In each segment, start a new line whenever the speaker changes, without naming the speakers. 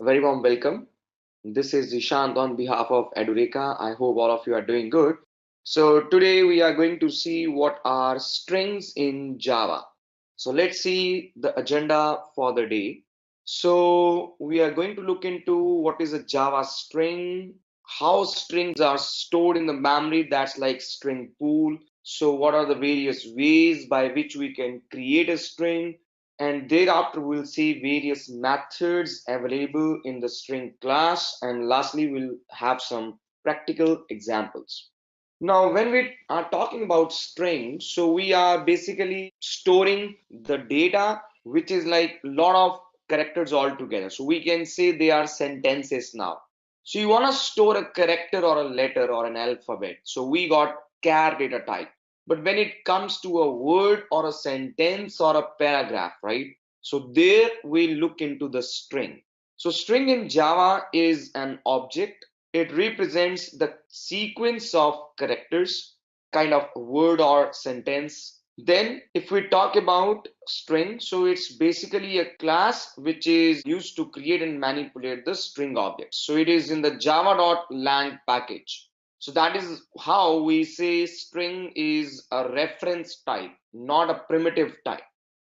Very warm welcome. This is Ishant on behalf of Edureka. I hope all of you are doing good. So today we are going to see what are strings in Java. So let's see the agenda for the day. So we are going to look into what is a Java string, how strings are stored in the memory, that's like string pool. So what are the various ways by which we can create a string, and thereafter we'll see various methods available in the string class, and lastly we'll have some practical examples. Now when we are talking about strings, so we are basically storing the data which is like a lot of characters all together. So we can say they are sentences now. So you want to store a character or a letter or an alphabet, so we got char data type. But when it comes to a word or a sentence or a paragraph, right? So there we look into the string. So string in Java is an object. It represents the sequence of characters, kind of word or sentence. Then if we talk about string, so it's basically a class which is used to create and manipulate the string objects. So it is in the java.lang package. So that is how we say string is a reference type, not a primitive type.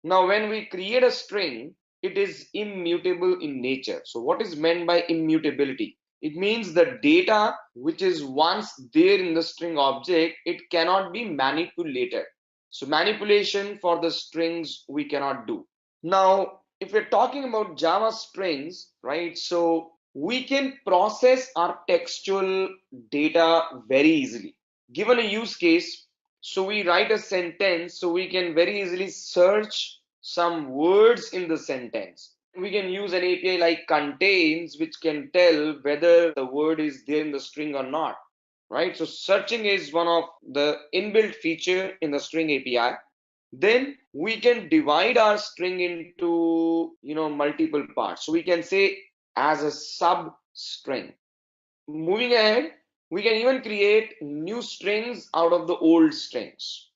Now, when we create a string, it is immutable in nature. So what is meant by immutability? It means the data which is once there in the string object, it cannot be manipulated. So manipulation for the strings we cannot do. Now, if we're talking about Java strings, right? So we can process our textual data very easily. Given a use case, so we write a sentence, so we can very easily search some words in the sentence. We can use an API like contains, which can tell whether the word is there in the string or not, right? So searching is one of the inbuilt feature in the string API. Then we can divide our string into multiple parts. So we can say as a substring. Moving ahead, we can even create new strings out of the old strings.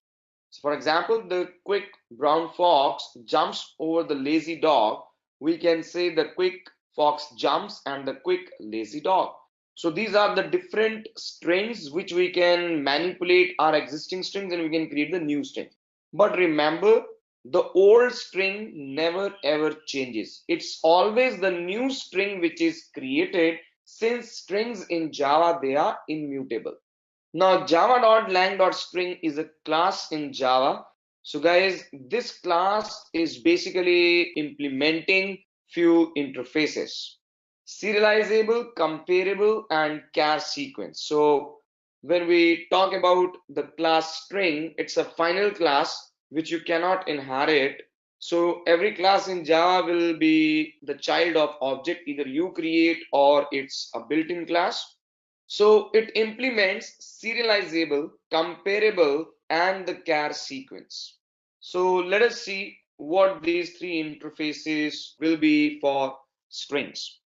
So for example, the quick brown fox jumps over the lazy dog. We can say the quick fox jumps and the quick lazy dog. So these are the different strings which we can manipulate our existing strings, and we can create the new string. But remember, the old string never ever changes. It's always the new string which is created, since strings in Java, they are immutable. Now java.lang.string is a class in Java. So guys, this class is basically implementing few interfaces: serializable, comparable, and char sequence. So when we talk about the class string, it's a final class which you cannot inherit. So every class in Java will be the child of object either you create or it's a built-in class. So it implements serializable, comparable, and the char sequence. So let us see what these three interfaces will be for strings.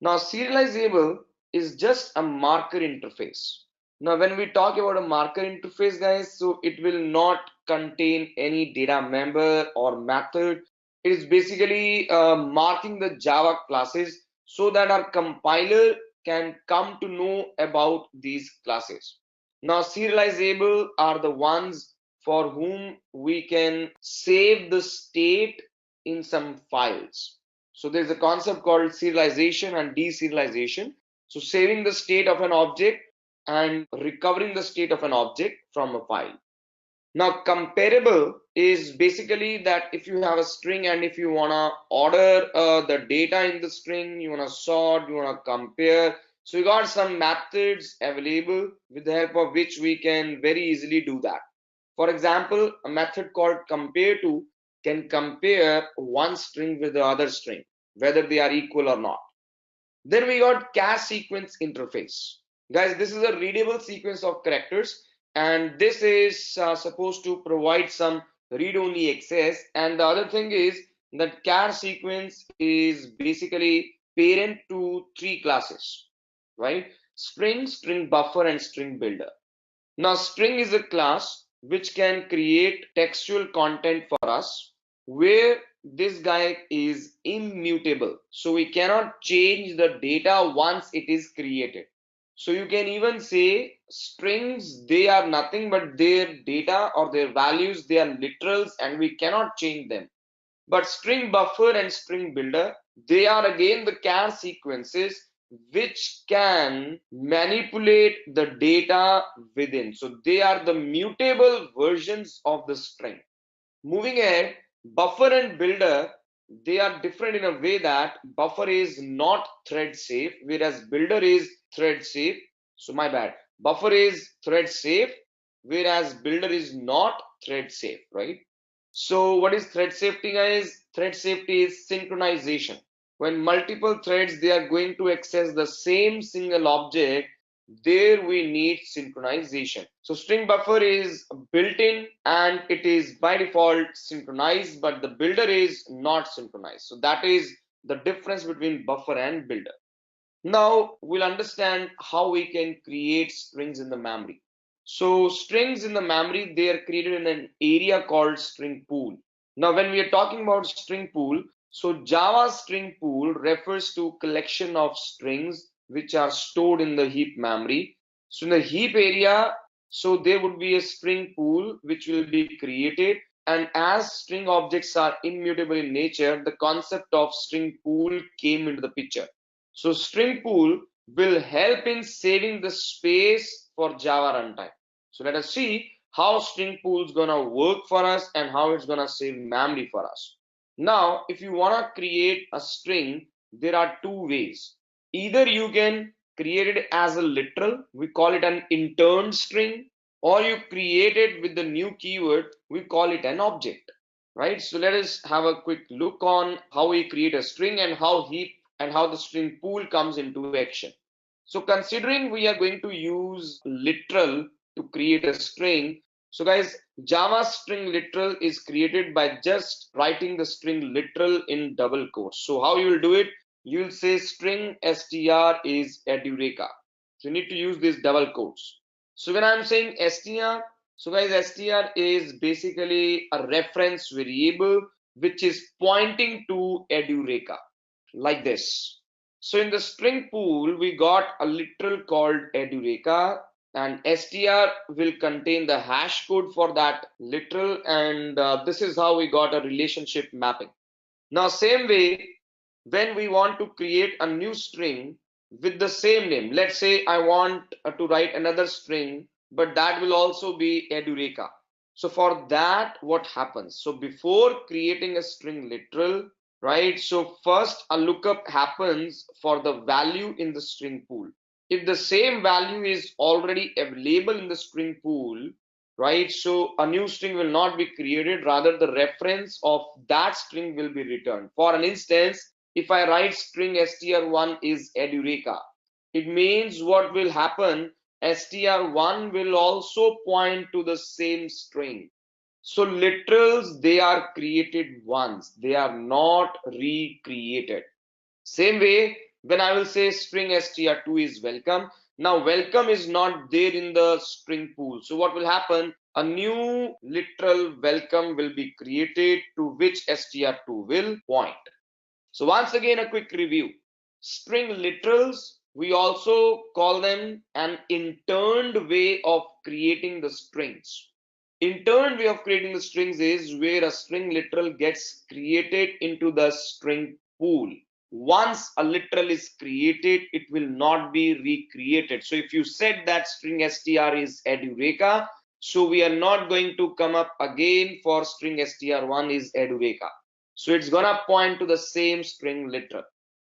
Now, serializable is just a marker interface. Now, when we talk about a marker interface, guys, so it will not contain any data member or method. It is basically marking the Java classes so that our compiler can come to know about these classes. Now, serializable are the ones for whom we can save the state in some files. So there's a concept called serialization and deserialization. So saving the state of an object and recovering the state of an object from a file. Now comparable is basically that if you have a string and if you want to order the data in the string, you want to sort, you want to compare. So we got some methods available with the help of which we can very easily do that. For example, a method called compare to can compare one string with the other string, whether they are equal or not. Then we got char sequence interface. Guys, this is a readable sequence of characters, and this is supposed to provide some read-only access. And the other thing is that char sequence is basically parent to three classes, right? String, string buffer, and string builder. Now, string is a class which can create textual content for us, where this guy is immutable. So we cannot change the data once it is created. So you can even say strings, they are nothing but their data or their values, they are literals and we cannot change them. But string buffer and string builder, they are again the char sequences which can manipulate the data within. So they are the mutable versions of the string. Moving ahead, buffer and builder, they are different in a way that buffer is not thread safe, whereas builder is thread safe. So my bad. Buffer is thread safe, whereas builder is not thread safe, right? So what is thread safety, guys? Thread safety is synchronization. When multiple threads, they are going to access the same single object, there we need synchronization. So string buffer is built in and it is by default synchronized, but the builder is not synchronized. So that is the difference between buffer and builder. Now we'll understand how we can create strings in the memory. So strings in the memory, they are created in an area called string pool. Now when we are talking about string pool, so Java string pool refers to collection of strings which are stored in the heap memory. So in the heap area, so there would be a string pool which will be created, and as string objects are immutable in nature, the concept of string pool came into the picture. So string pool will help in saving the space for Java runtime. So let us see how string pool is gonna work for us and how it's gonna save memory for us. Now, if you wanna create a string, there are two ways. Either you can create it as a literal, we call it an interned string, or you create it with the new keyword, we call it an object, right? So let us have a quick look on how we create a string and how the string pool comes into action. So considering we are going to use literal to create a string, so guys, Java string literal is created by just writing the string literal in double quotes. So how you will do it? You will say string str is Edureka. So you need to use these double quotes. So when I'm saying str, so guys, str is basically a reference variable which is pointing to Edureka, like this. So in the string pool, we got a literal called Edureka, and str will contain the hash code for that literal, and this is how we got a relationship mapping. Now, same way, when we want to create a new string with the same name, let's say I want to write another string, but that will also be Edureka. So for that, what happens? So before creating a string literal, right? So first a lookup happens for the value in the string pool. If the same value is already available in the string pool, right? So a new string will not be created, rather the reference of that string will be returned. For an instance, if I write string str1 is Edureka, it means what will happen, str1 will also point to the same string. So literals, they are created once, they are not recreated. Same way, when I will say string str2 is welcome, now welcome is not there in the string pool. So what will happen? A new literal welcome will be created to which str2 will point. So once again, a quick review. String literals, we also call them an interned way of creating the strings. Interned way of creating the strings is where a string literal gets created into the string pool. Once a literal is created, it will not be recreated. So if you said that string str is Edureka, so we are not going to come up again for string str1 is Edureka. So it's gonna point to the same string literal.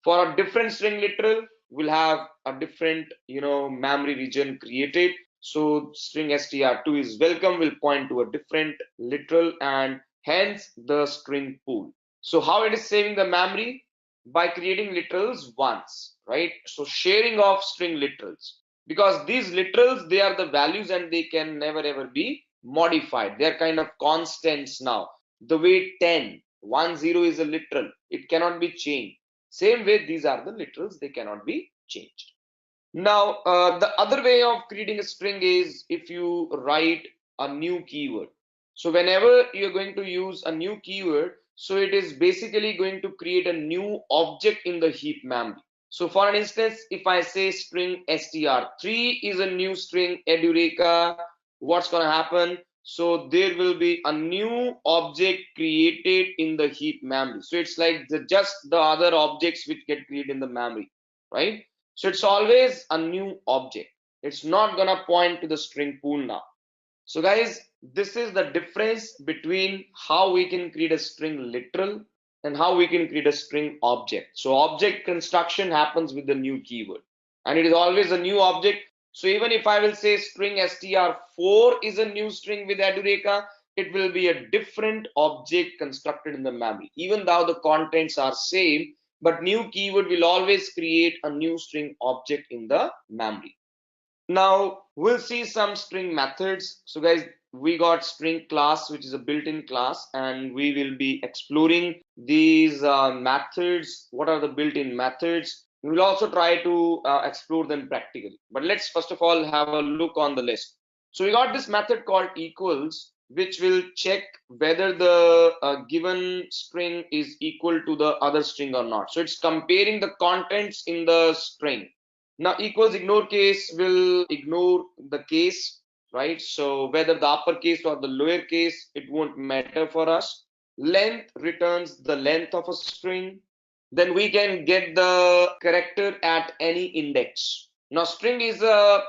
For a different string literal, we'll have a different, memory region created. So string str2 is welcome will point to a different literal and hence the string pool. So how it is saving the memory? By creating literals once, right? So sharing of string literals, because these literals, they are the values and they can never ever be modified. They're kind of constants now. The way 10 is a literal, it cannot be changed. Same way, these are the literals, they cannot be changed. Now, the other way of creating a string is if you write a new keyword. So whenever you're going to use a new keyword, So it is basically going to create a new object in the heap memory. So for an instance, if I say string str3 is a new string Edureka, what's going to happen? So there will be a new object created in the heap memory. So it's like just the other objects which get created in the memory, right? So it's always a new object. It's not going to point to the string pool now. So guys, this is the difference between how we can create a string literal and how we can create a string object. So object construction happens with the new keyword, and it is always a new object. So even if I will say string str4 is a new string with Edureka, it will be a different object constructed in the memory. Even though the contents are same, but new keyword will always create a new string object in the memory. Now we'll see some string methods. So guys, we got string class, which is a built-in class, and we will be exploring these methods. What are the built-in methods? We will also try to explore them practically. But let's first of all have a look on the list. So we got this method called equals, which will check whether the given string is equal to the other string or not. So it's comparing the contents in the string. Now equals ignore case will ignore the case, right? So whether the uppercase or the lower case, it won't matter for us. Length returns the length of a string. Then we can get the character at any index. Now string is a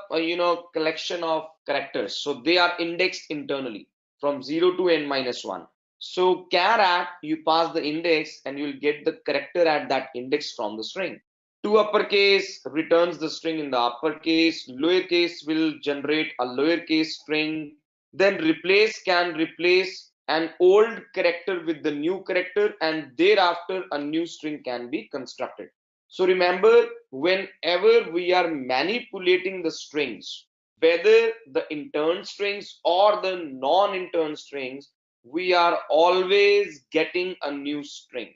collection of characters, so they are indexed internally from 0 to n-1. So char at, you pass the index and you'll get the character at that index from the string. To uppercase returns the string in the uppercase, lowercase will generate a lowercase string, then replace can replace an old character with the new character, and thereafter a new string can be constructed. So remember, whenever we are manipulating the strings, whether the intern strings or the non-intern strings, we are always getting a new string.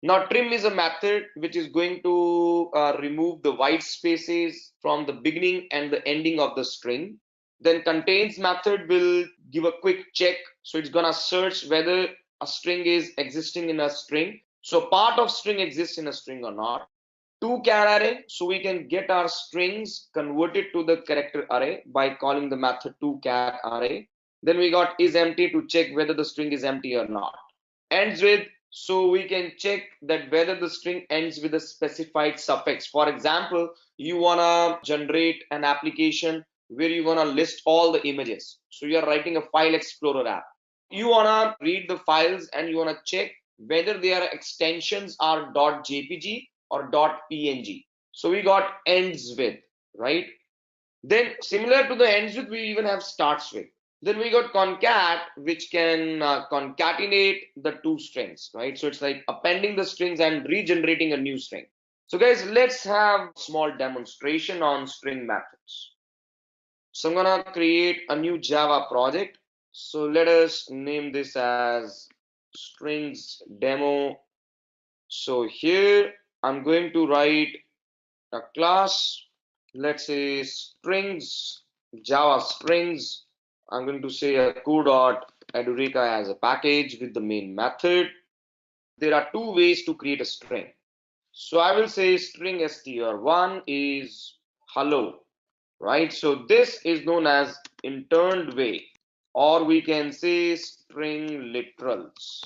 Now trim is a method which is going to remove the white spaces from the beginning and the ending of the string. Then contains method will give a quick check. So it's gonna search whether a string is existing in a string. So part of string exists in a string or not. To char array, so we can get our strings converted to the character array by calling the method to char array. Then we got is empty to check whether the string is empty or not. Ends with, so we can check that whether the string ends with a specified suffix. For example, you wanna generate an application where you wanna list all the images. So you are writing a file explorer app. You wanna read the files and you wanna check whether their extensions are .jpg or .png. So we got ends with, right? Then similar to the ends with, we even have starts with. Then we got concat, which can concatenate the two strings, right? So it's like appending the strings and regenerating a new string. So guys, let's have a small demonstration on string methods. So I'm gonna create a new Java project. So let us name this as strings demo. So here I'm going to write a class, let's say strings, Java strings. I'm going to say a co.edureka as a package with the main method. There are two ways to create a string. So I will say string str1 is hello, right? So this is known as interned way, or we can say string literals.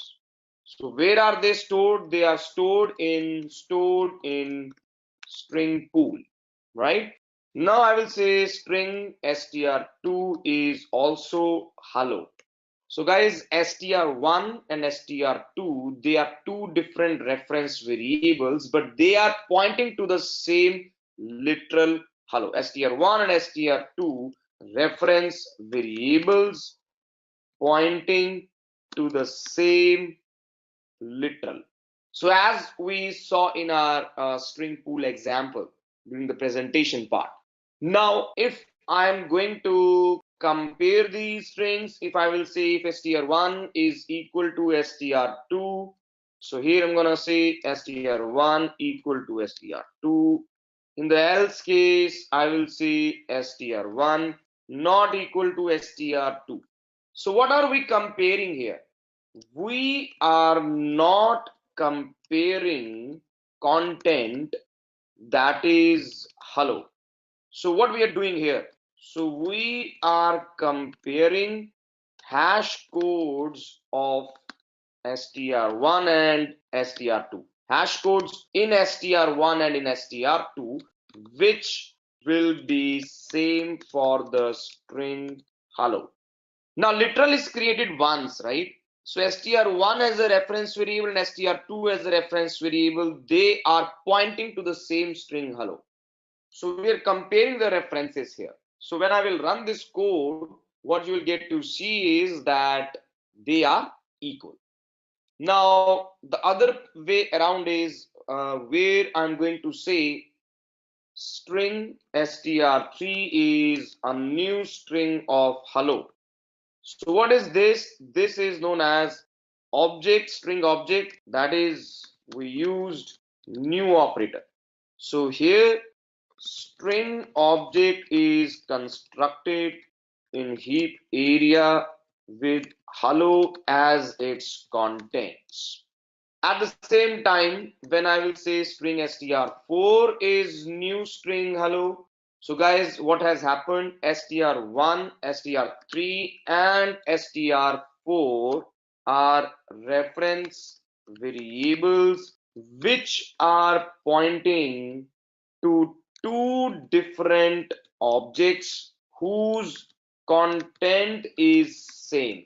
So where are they stored? They are stored in string pool, right? Now I will say string str2 is also hello. So guys, str1 and str2, they are two different reference variables, but they are pointing to the same literal hello. str1 and str2 reference variables pointing to the same literal. So as we saw in our string pool example during the presentation part. Now, if I'm going to compare these strings, if I will say if str1 is equal to str2, so here I'm gonna say str1 equal to str2. In the else case, I will say str1 not equal to str2. So what are we comparing here? we are not comparing content that is hello. So what we are doing here? So we are comparing hash codes of str1 and str2. Hash codes in str1 and in str2, which will be same for the string hello. Now literal is created once, right? So str1 as a reference variable and str2 as a reference variable, they are pointing to the same string hello. So we are comparing the references here. So when I will run this code, what you will get to see is that they are equal. Now the other way around is where I'm going to say string str3 is a new string of hello. So what is this? This is known as object, string object. That is, we used new operator. So here string object is constructed in heap area with hello as its contents. At the same time, when I will say string str4 is new string hello. So guys, what has happened? str1, str3 and str4 are reference variables which are pointing to two different objects whose content is same.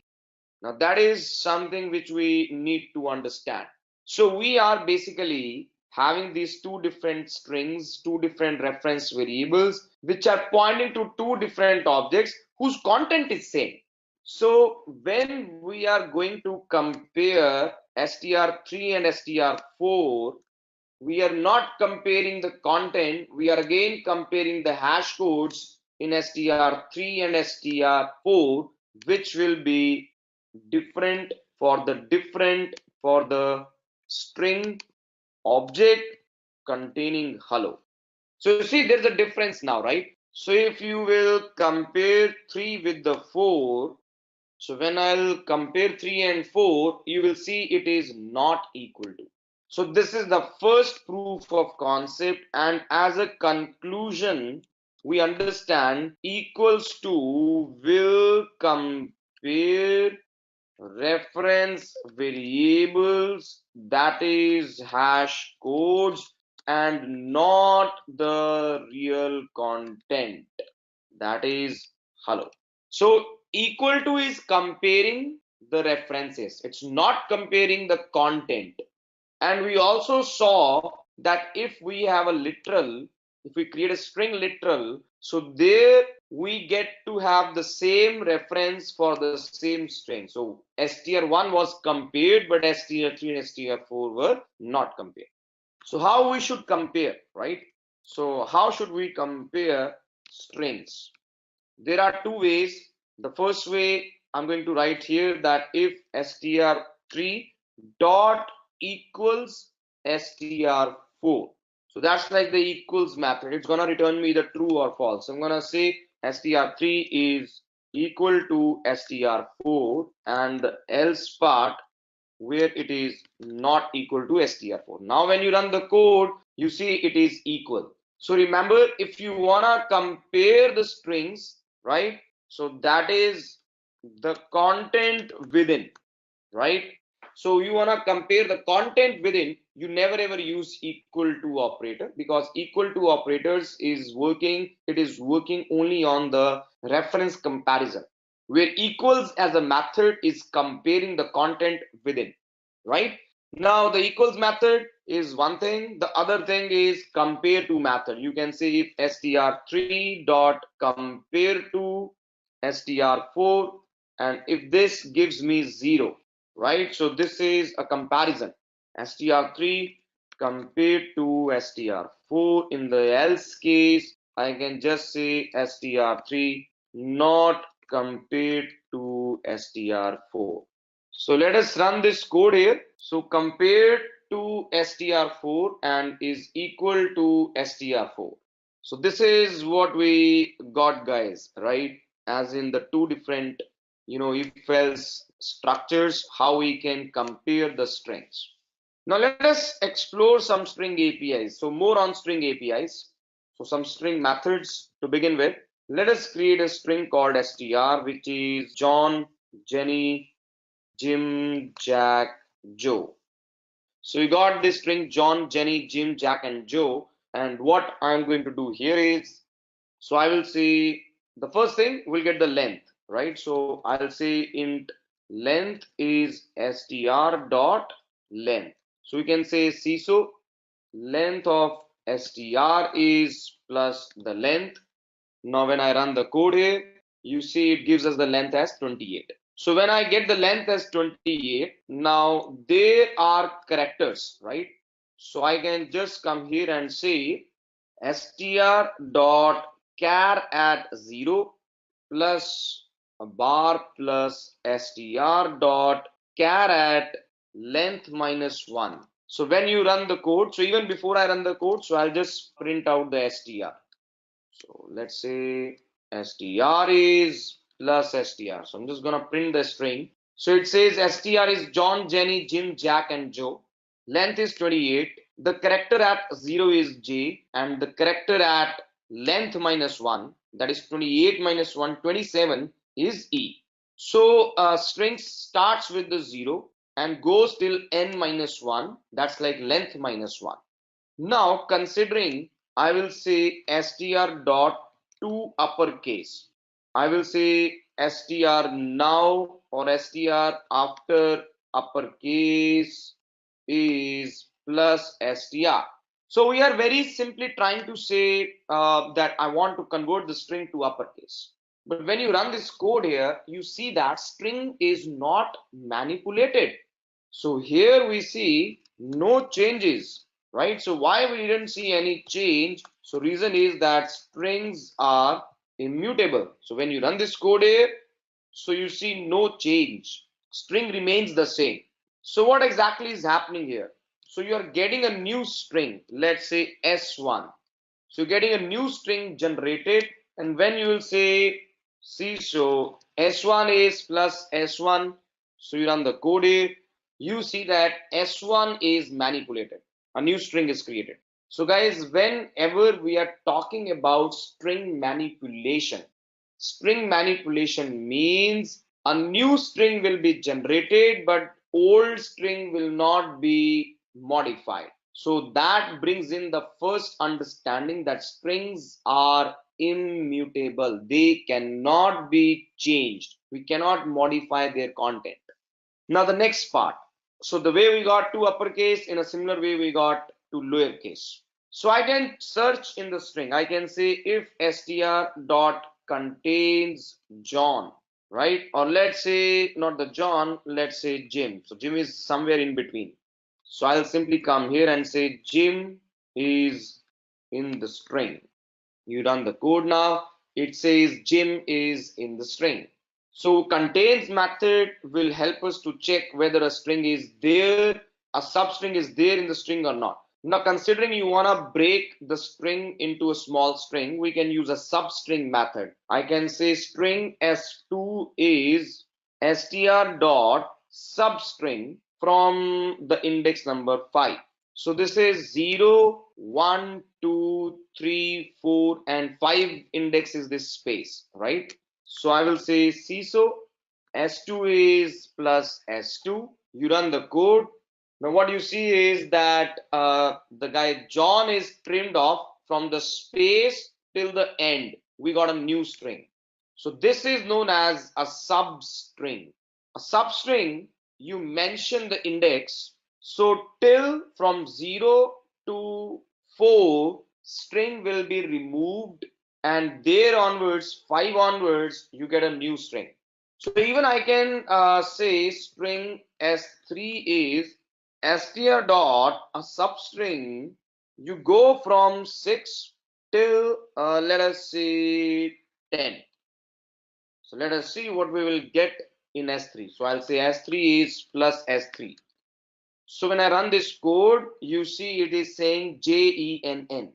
Now that is something which we need to understand. So we are basically having these two different strings, two different reference variables, which are pointing to two different objects whose content is same. So when we are going to compare str3 and str4, we are not comparing the content, we are again comparing the hash codes in str3 and str4, which will be different for the string object containing hello. So you see there's a difference now, right? So if you will compare 3 with the 4, so when I'll compare 3 and 4, you will see it is not equal to. So this is the first proof of concept, and as a conclusion, we understand equals to will compare reference variables, that is hash codes, and not the real content, that is hello. So equal to is comparing the references, it's not comparing the content. And we also saw that if we have a literal, if we create a string literal, so there we get to have the same reference for the same string. So str1 was compared, but str3 and str4 were not compared. So how we should compare, right? So how should we compare strings? There are two ways. The first way, I'm going to write here that if str3 dot equals str4, so that's like the equals method, it's gonna return me the true or false. So I'm gonna say str3 is equal to str4, and the else part where it is not equal to str4. Now when you run the code, you see it is equal. So remember, if you wanna compare the strings, right? So that is the content within, right? So you wanna compare the content within, you never ever use equal to operator, because equal to operators is working, it is working only on the reference comparison, where equals as a method is comparing the content within, right? Now the equals method is one thing, the other thing is compare to method. You can say if str3 dot compare to str4, and if this gives me 0, right? So this is a comparison, str3 compared to str4. In the else case, I can just say str3 not compared to str4. So let us run this code here. So compared to str4 and is equal to str4. So this is what we got, guys, right? As in the two different if else structures, how we can compare the strings. Now let us explore some string APIs. So more on string APIs. So some string methods to begin with. Let us create a string called str, which is John, Jenny, Jim, Jack, Joe. So you got this string John, Jenny, Jim, Jack, and Joe. And what I'm going to do here is, so I will say the first thing we'll get the length, right? So I'll say int length is str dot length. So we can say CISO length of str is plus the length. Now when I run the code here, you see it gives us the length as 28. So when I get the length as 28, now there are characters, right? So I can just come here and say str dot char at 0 plus a bar plus str dot char at length minus 1. So when you run the code, so even before I run the code, so I'll just print out the str. So let's say str is plus str. So I'm just gonna print the string. So it says str is John, Jenny, Jim, Jack, and Joe. Length is 28. The character at 0 is J, and the character at length minus 1, that is 28 minus 1, 27, is E. So string starts with the 0 and goes till n minus 1, that's like length minus 1. Now considering, I will say str dot to uppercase. I will say str now or str after uppercase is plus str. So we are very simply trying to say that I want to convert the string to uppercase. But when you run this code here, you see that string is not manipulated. So here we see no changes, right? So why we didn't see any change? So reason is that strings are immutable. So when you run this code here, so you see no change. String remains the same. So what exactly is happening here? So you are getting a new string, let's say S1. So you're getting a new string generated, and when you will say see, so S1 is plus S1, so you run the code here, you see that S1 is manipulated, a new string is created. So guys, whenever we are talking about string manipulation means a new string will be generated, but old string will not be modified. So that brings in the first understanding that strings are immutable. They cannot be changed. We cannot modify their content. Now the next part. So the way we got to uppercase, in a similar way we got to lowercase. So I can search in the string. I can say if str dot contains John, right? Or let's say not the John, let's say Jim. So Jim is somewhere in between. So I'll simply come here and say Jim is in the string. You run the code now. It says Jim is in the string. So contains method will help us to check whether a string is there, a substring is there in the string or not. Now considering you want to break the string into a small string, we can use a substring method. I can say string s2 is str dot substring from the index number 5. So this is 0, 1, 2, 3, 4, and 5 index is this space, right? So I will say CISO S2 is plus S2. You run the code. Now what you see is that the guy John is trimmed off from the space till the end. We got a new string. So this is known as a substring. A substring, you mention the index. So till from 0 to 4, string will be removed, and there onwards, 5 onwards, you get a new string. So even I can say string s3 is str dot a substring. You go from 6 till let us say 10. So let us see what we will get in S3. So I'll say S3 is plus S3. So when I run this code, you see it is saying JENN.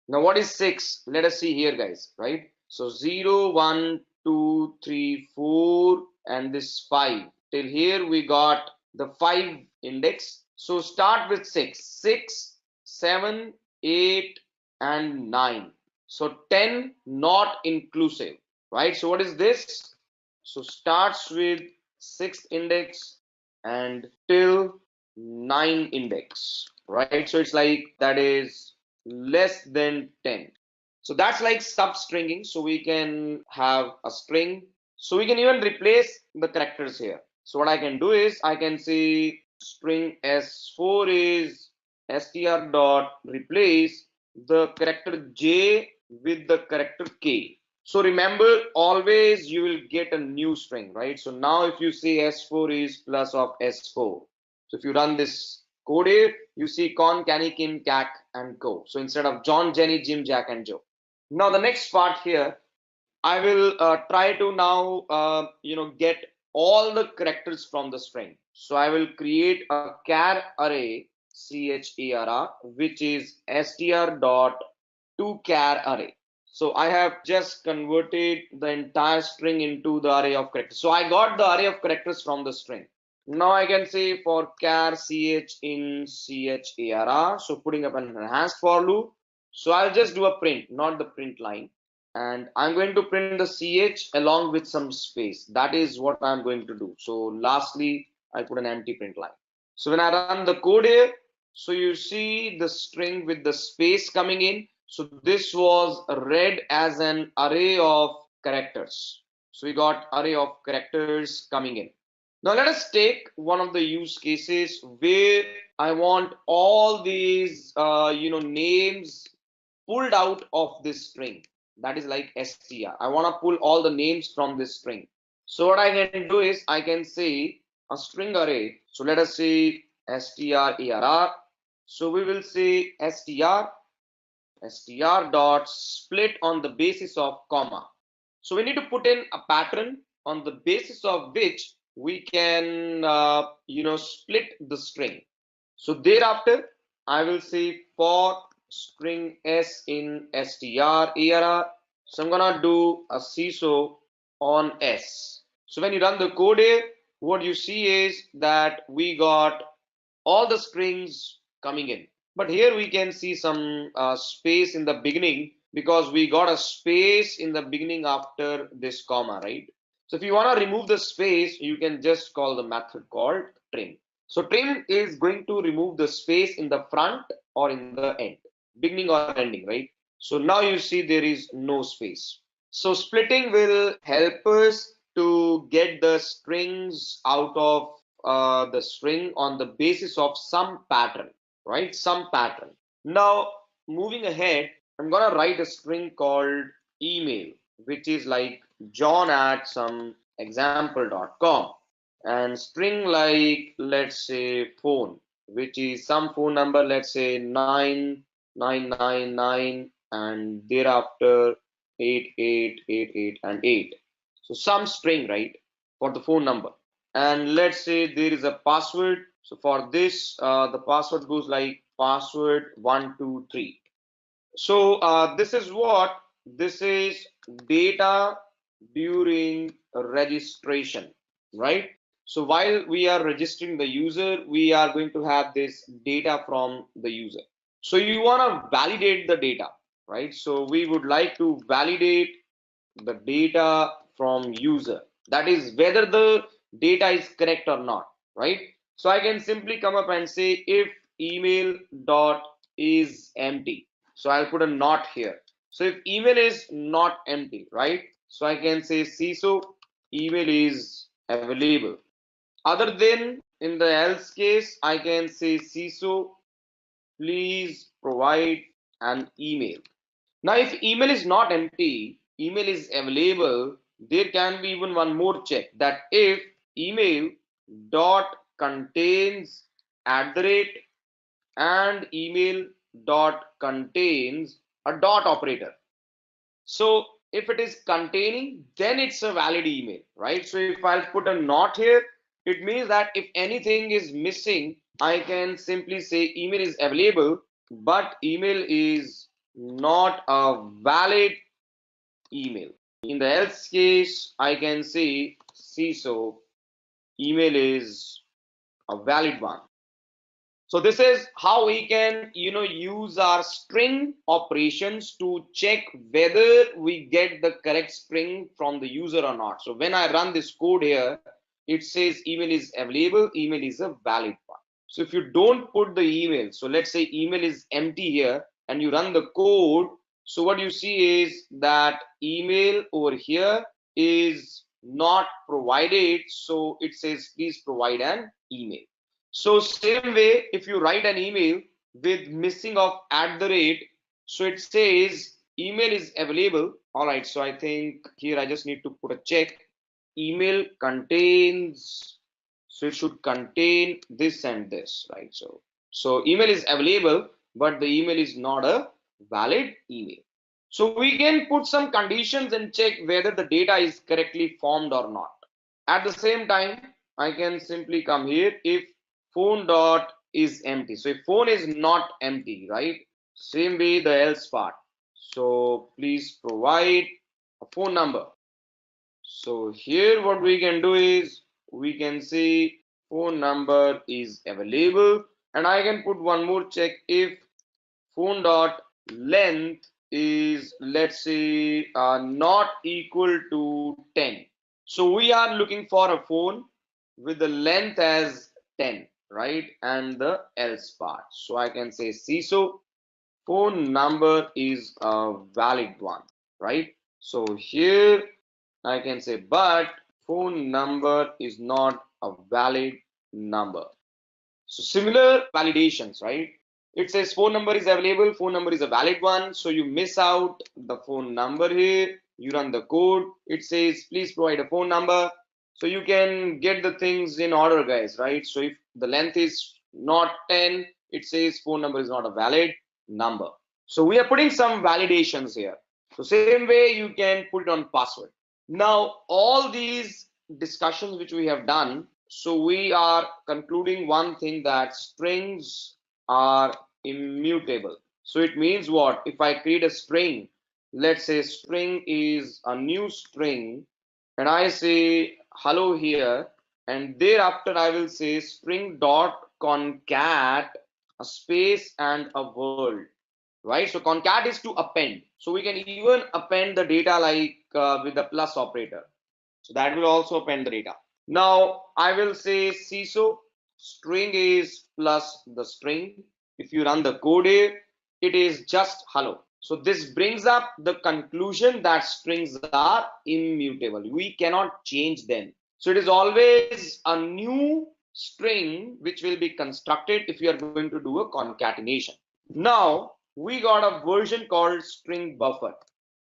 Now what is 6? Let us see here, guys, right? So 0, 1, 2, 3, 4, and this 5. Till here we got the 5 index. So start with 6. 6, 7, 8, and 9. So 10 not inclusive, right? So what is this? So starts with 6th index and till 9 index, right? So it's like that is less than 10. So that's like substringing. So we can have a string. So we can even replace the characters here. So what I can do is I can say string s4 is str dot replace the character j with the character k. So remember, always you will get a new string, right? So now if you say s4 is plus of s4. So if you run this code here, you see con, canny, kim, kak, and go. So instead of John, Jenny, Jim, Jack, and Joe. Now the next part here, I will try to now get all the characters from the string. So I will create a char array char which is str dot to char array. So I have just converted the entire string into the array of characters. So I got the array of characters from the string. Now I can say for char ch in char. So putting up an enhanced for loop. So I'll just do a print, not the print line. And I'm going to print the ch along with some space. That is what I'm going to do. So lastly, I put an empty print line. So when I run the code here, so you see the string with the space coming in. So this was read as an array of characters. So we got array of characters coming in. Now let us take one of the use cases where I want all these names pulled out of this string. That is like str. I want to pull all the names from this string. So what I can do is I can say a string array. So let us say strarr. So we will say str dot split on the basis of comma. So we need to put in a pattern on the basis of which we can split the string. So thereafter I will say for string s in strarr. So I'm gonna do a CISO on s. So when you run the code here, what you see is that we got all the strings coming in. But here we can see some space in the beginning because we got a space in the beginning after this comma, right? So if you want to remove the space, you can just call the method called trim. So trim is going to remove the space in the front or in the end, beginning or ending, right? So now you see there is no space. So splitting will help us to get the strings out of the string on the basis of some pattern, right? Some pattern. Now, moving ahead, I'm gonna write a string called email, which is like john at some example.com, and string like, let's say phone, which is some phone number, let's say 9999 and thereafter 8888 and 8. So some string, right, for the phone number. And let's say there is a password. So for this, the password goes like password 123. So this is data during registration, right? So while we are registering the user, we are going to have this data from the user. So you want to validate the data, right? So we would like to validate the data from user. That is whether the data is correct or not, right? So I can simply come up and say if email dot is empty. So I'll put a not here. So if email is not empty, right? So I can say CISO email is available. Other than in the else case, I can say CISO please provide an email. Now, if email is not empty, email is available, there can be even one more check that if email dot contains at the rate and email dot contains a dot operator. So if it is containing, then it's a valid email, right? So if I'll put a not here, it means that if anything is missing, I can simply say email is available, but email is not a valid email. In the else case, I can say CISO email is a valid one. So this is how we can, use our string operations to check whether we get the correct string from the user or not. So when I run this code here, it says email is available, email is a valid one. So if you don't put the email, so let's say email is empty here and you run the code, so what you see is that email over here is not provided. So it says please provide an email. So same way, if you write an email with missing of @, so it says email is available. All right, so I think here I just need to put a check. Email contains, so it should contain this and this, right? So email is available, but the email is not a valid email. So we can put some conditions and check whether the data is correctly formed or not. At the same time, I can simply come here if phone dot is empty. So if phone is not empty, right? Same way the else part. So please provide a phone number. So here what we can do is we can say phone number is available, and I can put one more check if phone dot length is, let's say, not equal to 10. So we are looking for a phone with the length as 10, right? And the else part. So I can say CISO phone number is a valid one, right? So here I can say, but phone number is not a valid number. So similar validations, right? It says phone number is available, phone number is a valid one. So you miss out the phone number here. You run the code. It says please provide a phone number. So you can get the things in order, guys, right? So if the length is not 10, it says phone number is not a valid number. So we are putting some validations here. So same way you can put it on password. Now all these discussions which we have done, so we are concluding one thing, that strings are immutable. So it means what? If I create a string, let's say string is a new string, and I say hello here, and thereafter I will say string dot concat a space and a world, right? So concat is to append. So we can even append the data like with the plus operator. So that will also append the data. Now I will say CISO string is plus the string. If you run the code here, it is just hello. So this brings up the conclusion that strings are immutable. We cannot change them. So it is always a new string which will be constructed if you are going to do a concatenation. Now we got a version called string buffer.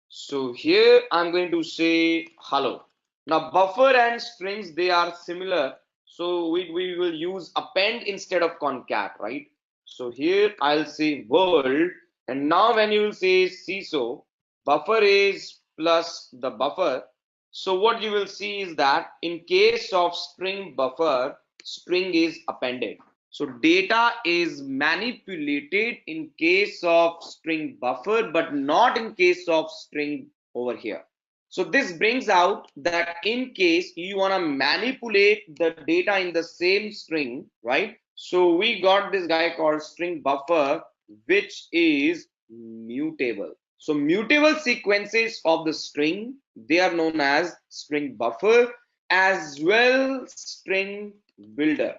So here I'm going to say hello. Now buffer and strings, they are similar. So we will use append instead of concat, right? So here I'll say world, and now when you will say CISO, buffer is plus the buffer. So what you will see is that in case of string buffer, string is appended. So data is manipulated in case of string buffer, but not in case of string over here. So this brings out that in case you want to manipulate the data in the same string, right? So we got this guy called string buffer, which is mutable. So mutable sequences of the string, they are known as string buffer, as well string builder.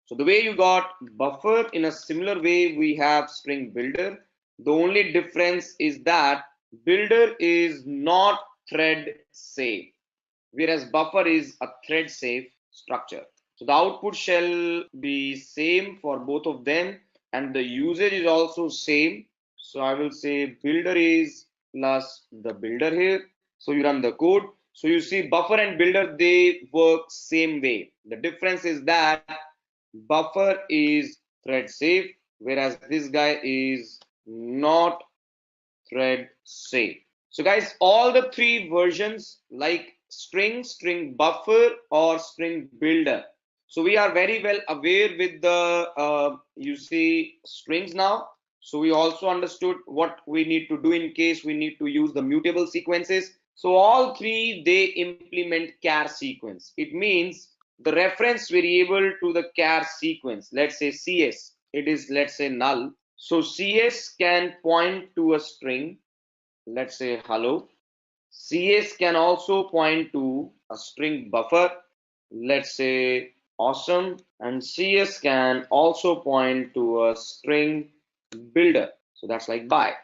So the way you got buffer, in a similar way we have string builder. The only difference is that builder is not thread safe, whereas buffer is a thread safe structure. So the output shall be same for both of them, and the usage is also same. So I will say builder is plus the builder here. So you run the code. So you see buffer and builder, they work same way. The difference is that buffer is thread safe, whereas this guy is not thread safe. So guys, all the three versions like string buffer or string builder. So we are very well aware with the you see strings now. So we also understood what we need to do in case we need to use the mutable sequences. So all three, they implement char sequence. It means the reference variable to the char sequence, let's say CS, it is, let's say, null. So CS can point to a string, let's say hello. CS can also point to a string buffer, let's say awesome, and CS can also point to a string builder. So that's like bye.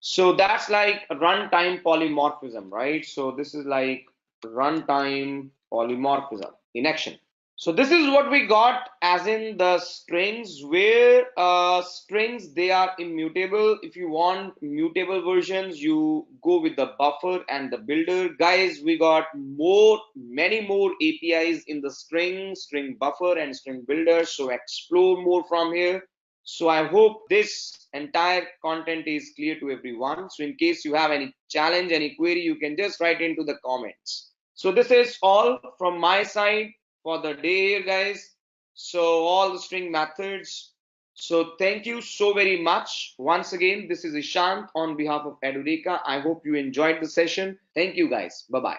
So that's like runtime polymorphism, right? So this is like runtime polymorphism in action. So this is what we got as in the strings, where strings, they are immutable. If you want mutable versions, you go with the buffer and the builder. Guys, we got many more APIs in the string buffer and string builder. So explore more from here. So I hope this entire content is clear to everyone. So in case you have any challenge, any query, you can just write into the comments. So this is all from my side for the day here, guys. So all the string methods. So thank you so very much. Once again, this is Ishant on behalf of Edureka. I hope you enjoyed the session. Thank you, guys. Bye-bye.